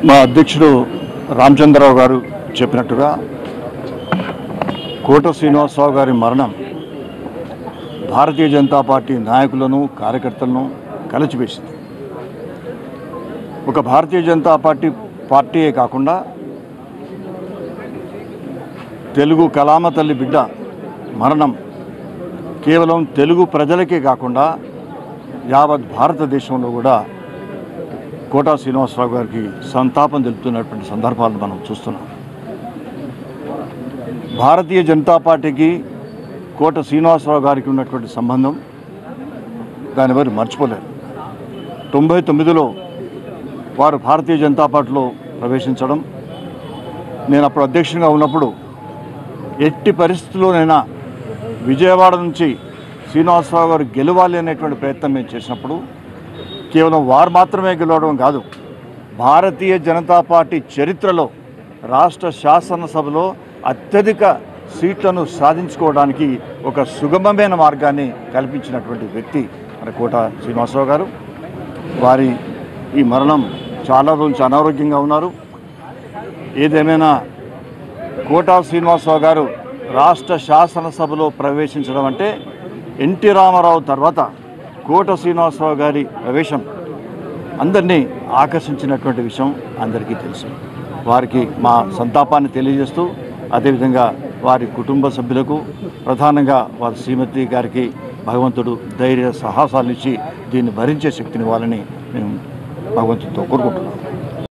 మా అధ్యక్షుడు రామచంద్రరావు గారు చెప్పినట్టుగా కోట శ్రీనివాసరావు గారి మరణం భారతీయ జనతా పార్టీ నాయకులను కార్యకర్తలను కలిచివేసింది. ఒక భారతీయ జనతా పార్టీయే కాకుండా తెలుగు కలామ తల్లి బిడ్డ మరణం కేవలం తెలుగు ప్రజలకే కాకుండా యావత్ భారతదేశంలో కూడా కోట శ్రీనివాసరావు గారికి సంతాపం తెలుపుతున్నటువంటి సందర్భాలను మనం చూస్తున్నాం. భారతీయ జనతా పార్టీకి కోట శ్రీనివాసరావు గారికి ఉన్నటువంటి సంబంధం దాని వారు మర్చిపోలేరు. 99లో వారు భారతీయ జనతా పార్టీలో ప్రవేశించడం, నేను అప్పుడు అధ్యక్షునిగా ఉన్నప్పుడు ఎట్టి పరిస్థితుల్లోనైనా విజయవాడ నుంచి శ్రీనివాసరావు గారు గెలవాలి అనేటువంటి ప్రయత్నం మేము చేసినప్పుడు కేవలం వారు మాత్రమే గెలవడం కాదు, భారతీయ జనతా పార్టీ చరిత్రలో రాష్ట్ర శాసనసభలో అత్యధిక సీట్లను సాధించుకోవడానికి ఒక సుగమమైన మార్గాన్ని కల్పించినటువంటి వ్యక్తి మన కోట శ్రీనివాసరావు గారు. వారి ఈ మరణం చాలా రోజు అనారోగ్యంగా ఉన్నారు. ఏదేమైనా కోట శ్రీనివాసరావు గారు రాష్ట్ర శాసనసభలో ప్రవేశించడం అంటే ఎన్టీ రామారావు తర్వాత కోట శ్రీనివాసరావు గారి ప్రవేశం అందరినీ ఆకర్షించినటువంటి విషయం అందరికీ తెలుసు. వారికి మా సంతాపాన్ని తెలియజేస్తూ, అదేవిధంగా వారి కుటుంబ సభ్యులకు, ప్రధానంగా వారి శ్రీమతి గారికి భగవంతుడు ధైర్య సాహసాలు ఇచ్చి దీన్ని భరించే శక్తిని ఇవ్వాలని మేము భగవంతుడితో కోరుకుంటున్నాం.